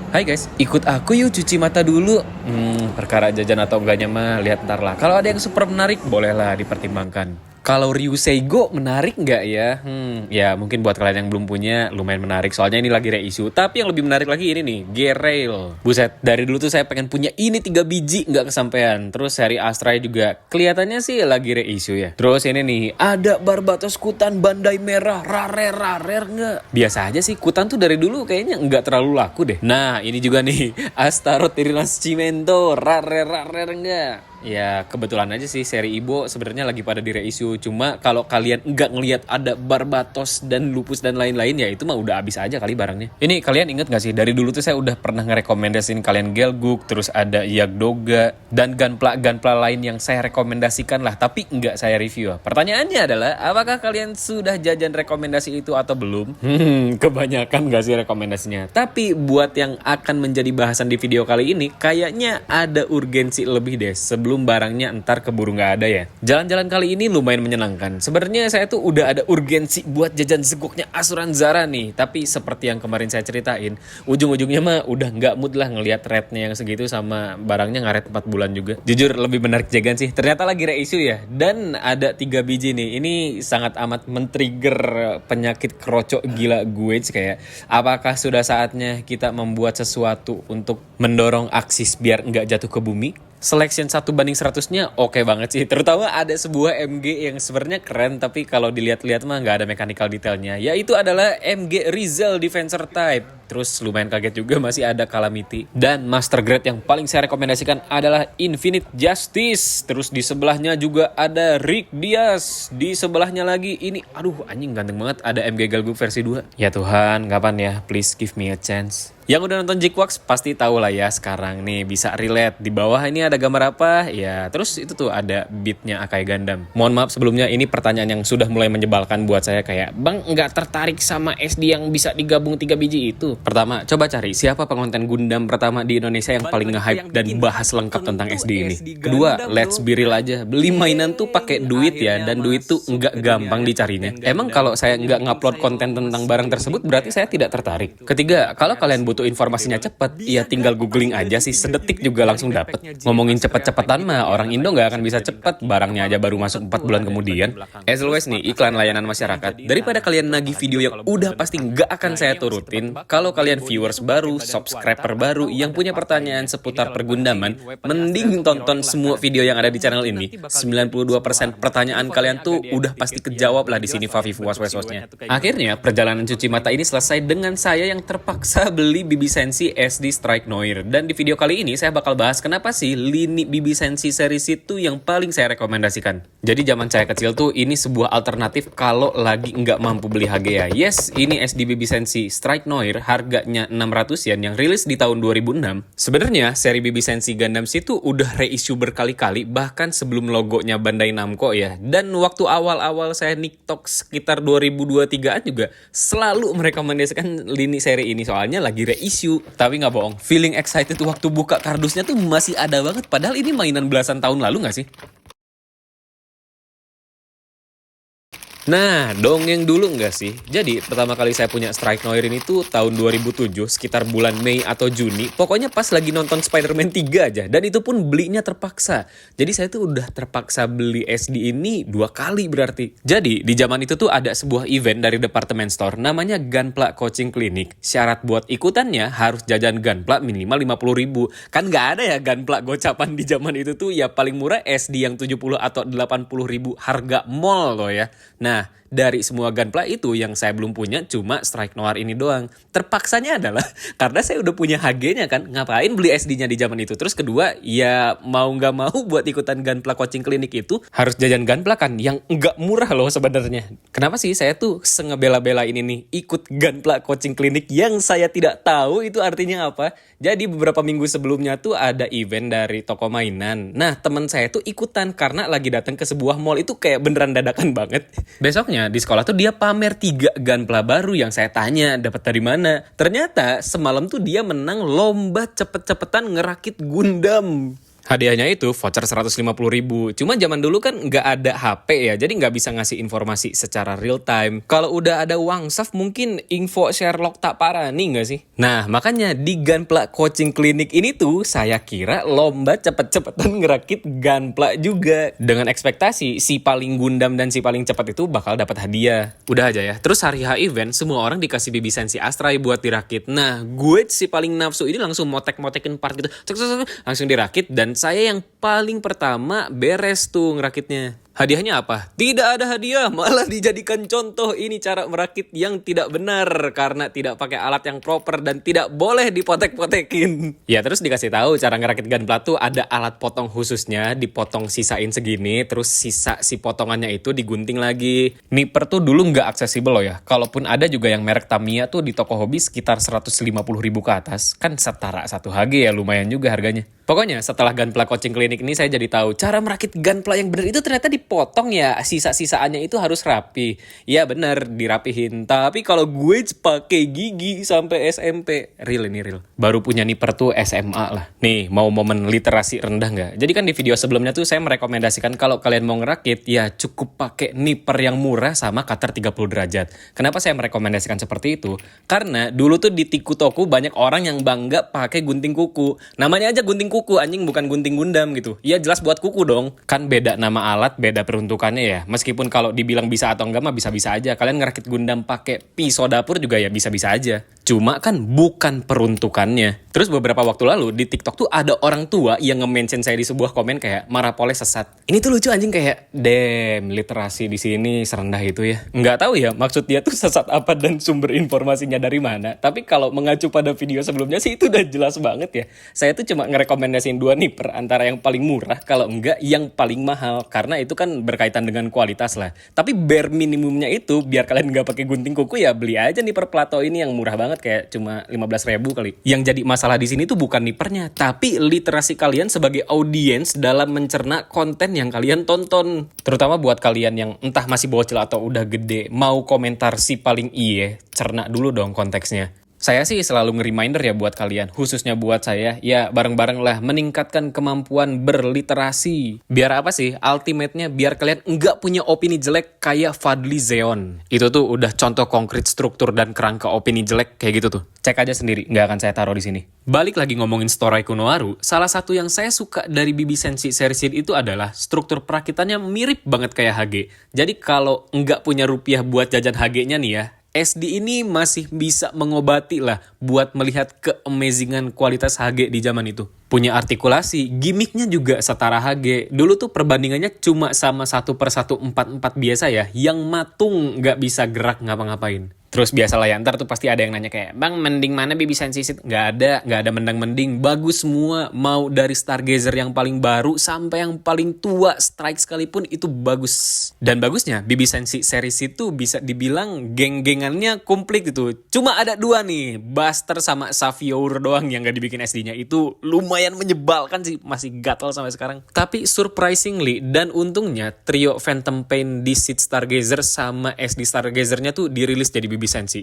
Hai guys, ikut aku yuk cuci mata dulu. Perkara jajan atau enggaknya mah lihat ntar lah. Kalau ada yang super menarik, bolehlah dipertimbangkan. Kalau Ryuseigo menarik nggak ya? Ya mungkin buat kalian yang belum punya lumayan menarik. Soalnya ini lagi reissue. Tapi yang lebih menarik lagi ini nih, G-Rail. Buset, dari dulu tuh saya pengen punya ini 3 biji nggak kesampaian. Terus seri Astra juga kelihatannya sih lagi reissue ya. Terus ini nih, ada Barbatos Kutan Bandai Merah, rarer nggak? Biasa aja sih, Kutan tuh dari dulu kayaknya nggak terlalu laku deh. Nah ini juga nih, Astaroth Rinascimento, rarer nggak? Ya kebetulan aja sih seri Ibo sebenarnya lagi pada di reissue. Cuma kalau kalian nggak ngelihat ada Barbatos dan Lupus dan lain-lain ya itu mah udah habis aja kali barangnya. Ini kalian inget gak sih dari dulu tuh saya udah pernah ngerekomendasiin kalian Gelguk, terus ada Yagdoga dan Gunpla lain yang saya rekomendasikan lah, tapi nggak saya review. Pertanyaannya adalah apakah kalian sudah jajan rekomendasi itu atau belum? Kebanyakan gak sih rekomendasinya. Tapi buat yang akan menjadi bahasan di video kali ini kayaknya ada urgensi lebih deh sebelum barangnya entar keburu nggak ada ya. Jalan-jalan kali ini lumayan menyenangkan. Sebenarnya saya tuh udah ada urgensi buat jajan segoknya Asuran Zara nih. Tapi seperti yang kemarin saya ceritain, ujung-ujungnya mah udah nggak mood lah ngelihat rate-nya yang segitu sama barangnya ngaret 4 bulan juga. Jujur lebih menarik jagan sih. Ternyata lagi reissue ya. Dan ada 3 biji nih. Ini sangat amat men-trigger penyakit kerocok gila gue kayak apakah sudah saatnya kita membuat sesuatu untuk mendorong Axis biar nggak jatuh ke bumi? Selection 1:100-nya oke banget sih. Terutama ada sebuah MG yang sebenarnya keren tapi kalau dilihat-lihat mah nggak ada mechanical detailnya. Yaitu adalah MG Rizal Defensor Type. Terus lumayan kaget juga masih ada Calamity. Dan Master Grade yang paling saya rekomendasikan adalah Infinite Justice. Terus di sebelahnya juga ada Rick Diaz. Di sebelahnya lagi ini, aduh anjing ganteng banget, ada MG Galguk versi 2. Ya Tuhan, kapan ya? Please give me a chance. Yang udah nonton Jigwax pasti tahu lah ya sekarang nih bisa relate. Di bawah ini ada gambar apa? Ya terus itu tuh ada beatnya Akai Gundam. Mohon maaf sebelumnya ini pertanyaan yang sudah mulai menyebalkan buat saya kayak Bang nggak tertarik sama SD yang bisa digabung 3 biji itu? Pertama coba cari siapa pengonten Gundam pertama di Indonesia yang paling nge-hype dan bahas lengkap tentang SD ini. Kedua let's be real aja. Beli mainan tuh pakai duit ya dan duit tuh nggak gampang dicarinya. Emang kalau saya nggak ngupload konten tentang barang tersebut berarti saya tidak tertarik. Ketiga kalau kalian butuh informasinya cepet, ya tinggal googling aja sih, sedetik juga langsung dapet. Ngomongin cepet-cepetan mah, orang Indo nggak akan bisa cepet, barangnya aja baru masuk 4 bulan kemudian. As always nih, iklan layanan masyarakat. Daripada kalian nagih video yang udah pasti nggak akan saya turutin, kalau kalian viewers baru, subscriber baru, yang punya pertanyaan seputar pergundaman, mending tonton semua video yang ada di channel ini. 92% pertanyaan kalian tuh udah pasti kejawab lah di sini Fafi was-wasnya. Akhirnya, perjalanan cuci mata ini selesai dengan saya yang terpaksa beli BB Sensi SD Strike Noir. Dan di video kali ini saya bakal bahas kenapa sih lini BB Sensi series itu yang paling saya rekomendasikan. Jadi zaman saya kecil tuh ini sebuah alternatif kalau lagi nggak mampu beli HGA. Yes, ini SD BB Sensi Strike Noir harganya 600 yen yang rilis di tahun 2006. Sebenarnya seri BB Sensi Gundam itu udah reissue berkali-kali bahkan sebelum logonya Bandai Namco ya. Dan waktu awal-awal saya niktok sekitar 2023an juga selalu merekomendasikan lini seri ini soalnya lagi reissue. Tapi nggak bohong, feeling excited waktu buka kardusnya tuh masih ada banget. Padahal ini mainan belasan tahun lalu nggak sih? Nah, dongeng dulu nggak sih? Jadi, pertama kali saya punya Strike Noir ini tuh tahun 2007, sekitar bulan Mei atau Juni. Pokoknya pas lagi nonton Spider-Man 3 aja. Dan itu pun belinya terpaksa. Jadi, saya tuh udah terpaksa beli SD ini 2 kali berarti. Jadi, di zaman itu tuh ada sebuah event dari department store namanya Gunpla Coaching Clinic. Syarat buat ikutannya harus jajan Gunpla minimal 50.000. Kan nggak ada ya Gunpla gocapan di zaman itu tuh ya paling murah SD yang 70 atau 80.000 harga mall loh ya. Nah, dari semua Gunpla itu yang saya belum punya cuma Strike Noir ini doang. Terpaksanya adalah karena saya udah punya HG-nya kan, ngapain beli SD-nya di zaman itu. Terus kedua, ya mau nggak mau buat ikutan Gunpla Coaching Clinic itu harus jajan Gunpla kan, yang nggak murah loh sebenarnya. Kenapa sih saya tuh sengebela-bela ini nih ikut Gunpla Coaching Clinic yang saya tidak tahu itu artinya apa. Jadi beberapa minggu sebelumnya tuh ada event dari toko mainan. Nah teman saya tuh ikutan karena lagi datang ke sebuah mall itu kayak beneran dadakan banget. Besoknya di sekolah tuh dia pamer 3 Gunpla baru yang saya tanya dapat dari mana. Ternyata semalam tuh dia menang lomba cepet-cepetan ngerakit Gundam. Hadiahnya itu voucher 150.000. Cuma zaman dulu kan nggak ada HP ya, jadi nggak bisa ngasih informasi secara real time. Kalau udah ada Wangsaf mungkin info Sherlock tak parani nggak sih? Nah, makanya di Gunpla Coaching Clinic ini tuh saya kira lomba cepet-cepetan ngerakit Gunpla juga. Dengan ekspektasi si paling gundam dan si paling cepat itu bakal dapat hadiah. Udah aja ya. Terus hari H event semua orang dikasih BB Sensi Astray buat dirakit. Nah, gue si paling nafsu ini langsung motek-motekin part gitu. Langsung dirakit dan saya yang paling pertama beres tuh ngerakitnya. Hadiahnya apa? Tidak ada hadiah, malah dijadikan contoh ini cara merakit yang tidak benar karena tidak pakai alat yang proper dan tidak boleh dipotek-potekin. Ya terus dikasih tahu cara ngerakit Gunpla tuh ada alat potong khususnya, dipotong sisain segini, terus sisa si potongannya itu digunting lagi. Nipper tuh dulu nggak aksesibel loh ya. Kalaupun ada juga yang merek Tamiya tuh di toko hobi sekitar 150.000 ke atas. Kan setara 1 HG ya, lumayan juga harganya. Pokoknya setelah Gunpla Coaching Clinic ini saya jadi tahu cara merakit Gunpla yang benar itu ternyata dipotong ya, sisa-sisaannya itu harus rapi. Ya benar dirapihin, tapi kalau gue pakai gigi sampai SMP, real ini real. Baru punya nipper tuh SMA lah. Nih mau momen literasi rendah nggak? Jadi kan di video sebelumnya tuh saya merekomendasikan kalau kalian mau ngerakit ya cukup pakai nipper yang murah sama cutter 30 derajat. Kenapa saya merekomendasikan seperti itu? Karena dulu tuh di Tikutoku banyak orang yang bangga pakai gunting kuku. Namanya aja gunting kuku anjing, bukan gunting Gundam gitu. Ya jelas buat kuku dong. Kan beda nama alat, beda peruntukannya ya. Meskipun kalau dibilang bisa atau enggak mah bisa-bisa aja. Kalian ngerakit Gundam pakai pisau dapur juga ya bisa-bisa aja. Cuma kan bukan peruntukannya. Terus beberapa waktu lalu di TikTok tuh ada orang tua yang nge-mention saya di sebuah komen kayak Marapole sesat. Ini tuh lucu anjing, kayak damn, literasi di sini serendah itu ya. Nggak tahu ya maksud dia tuh sesat apa dan sumber informasinya dari mana. Tapi kalau mengacu pada video sebelumnya sih itu udah jelas banget ya. Saya tuh cuma ngerekomendasiin 2 nipper antara yang paling murah kalau enggak yang paling mahal, karena itu kan berkaitan dengan kualitas lah. Tapi bare minimumnya itu biar kalian nggak pakai gunting kuku ya beli aja nipper Plato ini yang murah banget kayak cuma 15.000 kali. Yang jadi masalah di sini tuh bukan nippernya, tapi literasi kalian sebagai audiens dalam mencerna konten yang kalian tonton. Terutama buat kalian yang entah masih bocil atau udah gede, mau komentar si paling iye, cerna dulu dong konteksnya. Saya sih selalu nge-reminder ya buat kalian, khususnya buat saya, ya bareng-bareng lah meningkatkan kemampuan berliterasi. Biar apa sih? Ultimate-nya biar kalian nggak punya opini jelek kayak Fadli Zeon. Itu tuh udah contoh konkret struktur dan kerangka opini jelek kayak gitu tuh. Cek aja sendiri, nggak akan saya taruh di sini. Balik lagi ngomongin Storai Kunoharu, salah satu yang saya suka dari BB Sensi series itu adalah struktur perakitannya mirip banget kayak HG. Jadi kalau nggak punya rupiah buat jajan HG-nya nih ya, SD ini masih bisa mengobati lah buat melihat keamazingan kualitas HG di zaman itu. Punya artikulasi, gimmicknya juga setara HG. Dulu tuh perbandingannya cuma sama 1/144 biasa ya, yang matung nggak bisa gerak ngapa-ngapain. Terus biasalah ya, ntar tuh pasti ada yang nanya kayak, Bang, mending mana BB Sensi? Nggak ada mending-mending. Bagus semua, mau dari Stargazer yang paling baru sampai yang paling tua, Strike sekalipun itu bagus. Dan bagusnya, BB Sensi series itu bisa dibilang geng-gengannya komplit gitu. Cuma ada 2 nih, Buster sama Saviour doang yang nggak dibikin SD-nya. Itu lumayan menyebalkan sih, masih gatel sampai sekarang. Tapi surprisingly dan untungnya, trio Phantom Pain di Seed Stargazer sama SD Stargazer-nya tuh dirilis jadi BB Sensi.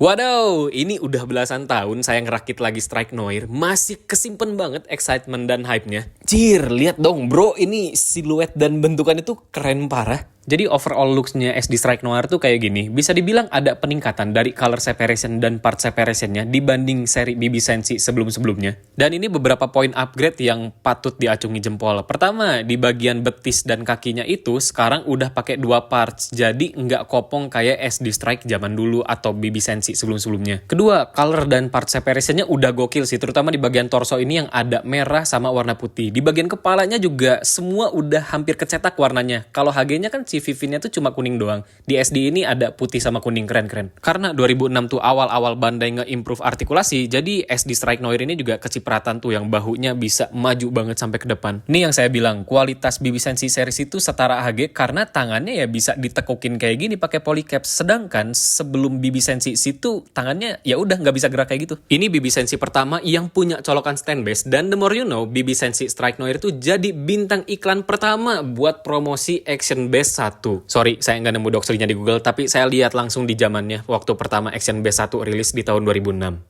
Waduh, ini udah belasan tahun saya ngerakit lagi Strike Noir, masih kesimpen banget excitement dan hype-nya. Cir, lihat dong bro, ini siluet dan bentukan itu keren parah. Jadi overall looks-nya SD Strike Noir tuh kayak gini. Bisa dibilang ada peningkatan dari color separation dan part separation-nya dibanding seri BB Sensi sebelum-sebelumnya. Dan ini beberapa poin upgrade yang patut diacungi jempol. Pertama, di bagian betis dan kakinya itu sekarang udah pakai 2 parts. Jadi nggak kopong kayak SD Strike zaman dulu atau BB Sensi sebelum-sebelumnya. Kedua, color dan part separation-nya udah gokil sih. Terutama di bagian torso ini yang ada merah sama warna putih. Di bagian kepalanya juga semua udah hampir kecetak warnanya. Kalau HG-nya kan si Vivin-nya tuh cuma kuning doang. Di SD ini ada putih sama kuning, keren-keren. Karena 2006 tuh awal-awal Bandai nge-improve artikulasi, jadi SD Strike Noir ini juga kecipratan tuh yang bahunya bisa maju banget sampai ke depan. Nih yang saya bilang, kualitas BB Sensi series itu setara HG karena tangannya ya bisa ditekukin kayak gini pakai polycaps. Sedangkan sebelum BB Sensi situ tangannya ya udah nggak bisa gerak kayak gitu. Ini BB Sensi pertama yang punya colokan stand base, dan the more you know, BB Sensi Strike Noir itu jadi bintang iklan pertama buat promosi Action Base 1. Sorry, saya nggak nemu doxernya di Google, tapi saya lihat langsung di zamannya waktu pertama Action Base 1 rilis di tahun 2006.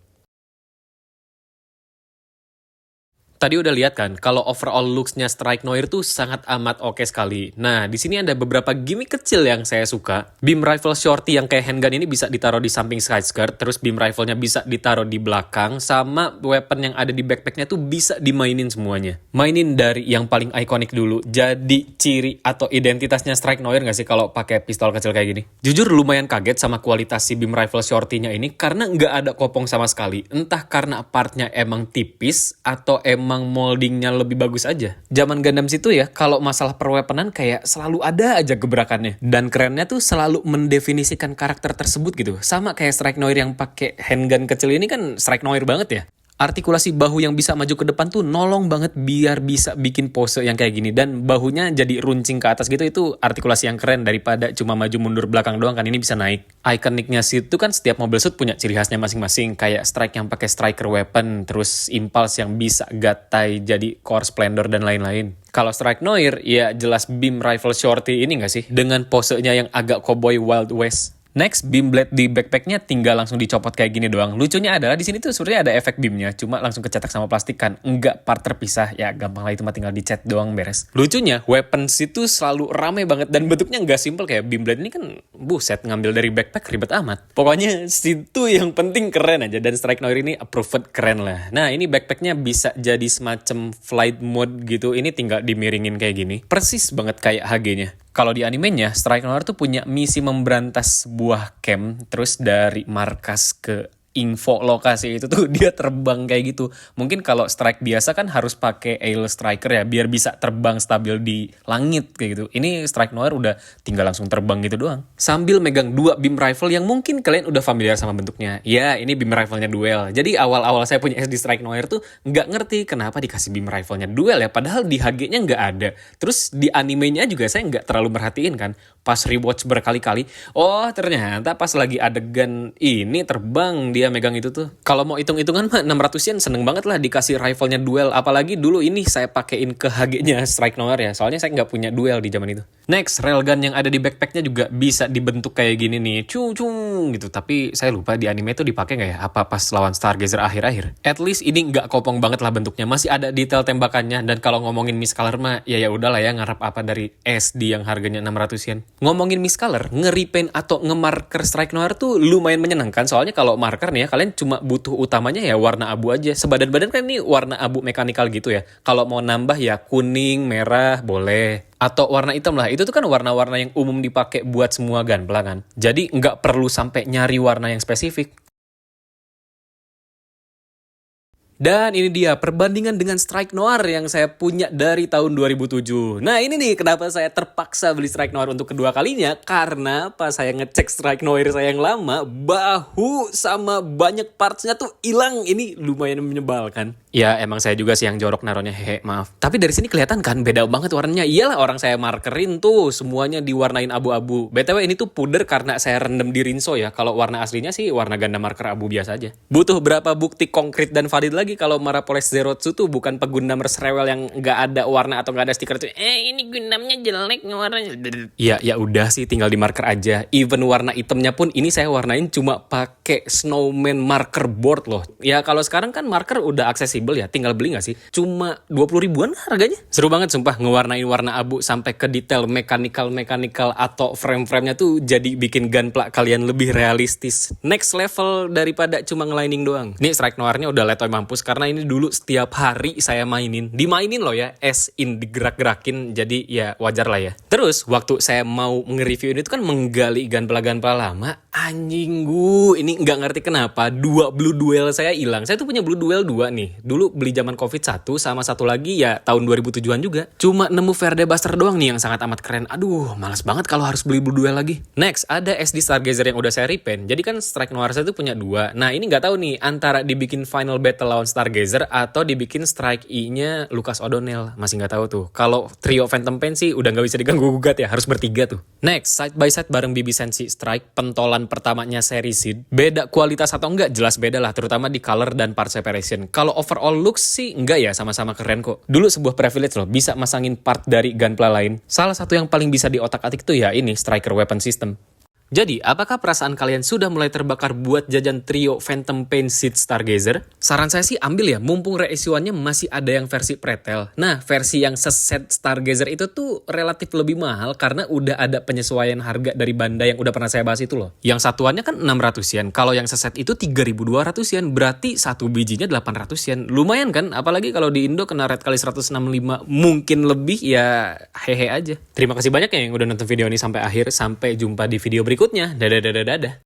Tadi udah lihat kan, kalau overall looks-nya Strike Noir tuh sangat amat oke sekali. Nah, di sini ada beberapa gimmick kecil yang saya suka. Beam rifle shorty yang kayak handgun ini bisa ditaruh di samping side skirt, terus beam rifle-nya bisa ditaruh di belakang, sama weapon yang ada di backpack-nya tuh bisa dimainin semuanya. Mainin dari yang paling ikonik dulu. Jadi ciri atau identitasnya Strike Noir nggak sih kalau pakai pistol kecil kayak gini? Jujur lumayan kaget sama kualitas si beam rifle shorty-nya ini karena nggak ada kopong sama sekali. Entah karena partnya emang tipis atau emang moldingnya lebih bagus aja. Zaman Gundam situ ya, kalau masalah perweaponan kayak selalu ada aja gebrakannya. Dan kerennya tuh selalu mendefinisikan karakter tersebut gitu. Sama kayak Strike Noir yang pakai handgun kecil ini kan Strike Noir banget ya. Artikulasi bahu yang bisa maju ke depan tuh nolong banget biar bisa bikin pose yang kayak gini. Dan bahunya jadi runcing ke atas gitu, itu artikulasi yang keren daripada cuma maju mundur belakang doang kan, ini bisa naik. Ikoniknya sih itu kan setiap mobil suit punya ciri khasnya masing-masing. Kayak Strike yang pakai striker weapon, terus Impulse yang bisa gatai jadi core splendor dan lain-lain. Kalau Strike Noir ya jelas beam rifle shorty ini nggak sih? Dengan posenya yang agak cowboy Wild West. Next, beam blade di backpacknya tinggal langsung dicopot kayak gini doang. Lucunya adalah di sini tuh sebenarnya ada efek beamnya, cuma langsung kecetak sama plastik kan, enggak part terpisah. Ya gampang lah, itu mah tinggal dicat doang beres. Lucunya, weapons itu selalu rame banget dan bentuknya nggak simple kayak beam blade ini kan, buset ngambil dari backpack ribet amat. Pokoknya situ yang penting keren aja, dan Strike Noir ini approved keren lah. Nah ini backpacknya bisa jadi semacam flight mode gitu, ini tinggal dimiringin kayak gini. Persis banget kayak HG-nya. Kalau di animenya, Strike Noir tuh punya misi memberantas sebuah camp, terus dari markas ke info lokasi itu tuh dia terbang kayak gitu. Mungkin kalau strike biasa kan harus pakai ail striker ya, biar bisa terbang stabil di langit kayak gitu. Ini Strike Noir udah tinggal langsung terbang gitu doang. Sambil megang dua beam rifle yang mungkin kalian udah familiar sama bentuknya. Ya, ini beam rifle-nya duel. Jadi awal-awal saya punya SD Strike Noir tuh nggak ngerti kenapa dikasih beam rifle-nya duel ya, padahal di HG-nya nggak ada. Terus di animenya juga saya nggak terlalu merhatiin kan. Pas rewatch berkali-kali, oh ternyata pas lagi adegan ini terbang dia megang itu tuh. Kalau mau hitung-hitungan mah 600 yen seneng banget lah dikasih rifle-nya duel. Apalagi dulu ini saya pakein ke HG-nya Strike Noir ya, soalnya saya nggak punya duel di zaman itu. Next, railgun yang ada di backpacknya juga bisa dibentuk kayak gini nih, cung gitu. Tapi saya lupa di anime itu dipakai nggak ya? Apa pas lawan Stargazer akhir-akhir? At least ini nggak kopong banget lah bentuknya, masih ada detail tembakannya. Dan kalau ngomongin Miss Color mah ya udahlah ya, ngarap apa dari SD yang harganya 600 yen. Ngomongin Miss Color, nge-repaint atau nge-marker Strike Noir tuh lumayan menyenangkan. Soalnya kalau marker nih ya, kalian cuma butuh utamanya ya warna abu aja. Sebadan-badan kan ini warna abu mekanikal gitu ya. Kalau mau nambah ya kuning, merah, boleh. Atau warna hitam lah, itu tuh kan warna-warna yang umum dipakai buat semua gunpla kan. Jadi nggak perlu sampai nyari warna yang spesifik. Dan ini dia perbandingan dengan Strike Noir yang saya punya dari tahun 2007. Nah ini nih kenapa saya terpaksa beli Strike Noir untuk kedua kalinya. Karena pas saya ngecek Strike Noir saya yang lama, bahu sama banyak partsnya tuh hilang. Ini lumayan menyebalkan. Ya emang saya juga sih yang jorok naruhnya, hehe maaf. Tapi dari sini kelihatan kan beda banget warnanya. Iyalah orang saya markerin tuh semuanya diwarnain abu-abu. BTW ini tuh puder karena saya rendam di rinso ya. Kalau warna aslinya sih warna ganda marker abu biasa aja. Butuh berapa bukti konkret dan valid lagi kalau Marapoles Zerotsu tuh bukan pegundam rewel yang nggak ada warna atau nggak ada stiker tuh. Ini gundamnya jelek warnanya. Ya udah sih tinggal di marker aja. Even warna hitamnya pun ini saya warnain cuma pakai snowman marker board loh. Ya kalau sekarang kan marker udah aksesibel ya, tinggal beli gak sih? Cuma 20 ribuan harganya. Seru banget sumpah ngewarnain warna abu sampai ke detail mekanikal atau frame-framenya tuh jadi bikin gunpla kalian lebih realistis. Next level daripada cuma ngelining doang. Nih Strike Noirnya udah letoy mampus karena ini dulu setiap hari saya mainin. Dimainin loh ya, as in digerak-gerakin, jadi ya wajar lah ya. Terus waktu saya mau nge-review ini tuh kan menggali gunpla lama, anjing ini nggak ngerti kenapa 2 Blue Duel saya hilang. Saya tuh punya Blue Duel 2 nih. Dulu beli zaman Covid 1 sama satu lagi ya tahun 2007-an juga. Cuma nemu Verde Buster doang nih yang sangat amat keren. Aduh, males banget kalau harus beli Blue Duel lagi. Next, ada SD Stargazer yang udah saya repaint. Jadi kan Strike Noir saya tuh punya 2. Nah, ini nggak tahu nih antara dibikin Final Battle lawan Stargazer atau dibikin Strike E-nya Lucas O'Donnell. Masih nggak tahu tuh. Kalau trio Phantom Pain sih udah nggak bisa diganggu-gugat ya, harus bertiga tuh. Next, side by side bareng BB Senshi Strike, pentolan pertamanya seri Seed. Beda kualitas atau enggak? Jelas beda lah, terutama di color dan part separation. Kalau overall looks sih enggak ya, sama-sama keren kok. Dulu sebuah privilege loh, bisa masangin part dari gunpla lain. Salah satu yang paling bisa di otak-atik tuh ya ini, striker weapon system. Jadi, apakah perasaan kalian sudah mulai terbakar buat jajan trio Phantom Pain Seed Stargazer? Saran saya sih ambil ya, mumpung reissuannya masih ada yang versi pretel. Nah, versi yang seset Stargazer itu tuh relatif lebih mahal karena udah ada penyesuaian harga dari Bandai yang udah pernah saya bahas itu loh. Yang satuannya kan 600 yen, kalau yang seset itu 3200 yen, berarti satu bijinya 800 yen. Lumayan kan? Apalagi kalau di Indo kena rate kali 165, mungkin lebih ya hehe aja. Terima kasih banyak ya yang udah nonton video ini sampai akhir. Sampai jumpa di video berikutnya. Dadah dadah dadah.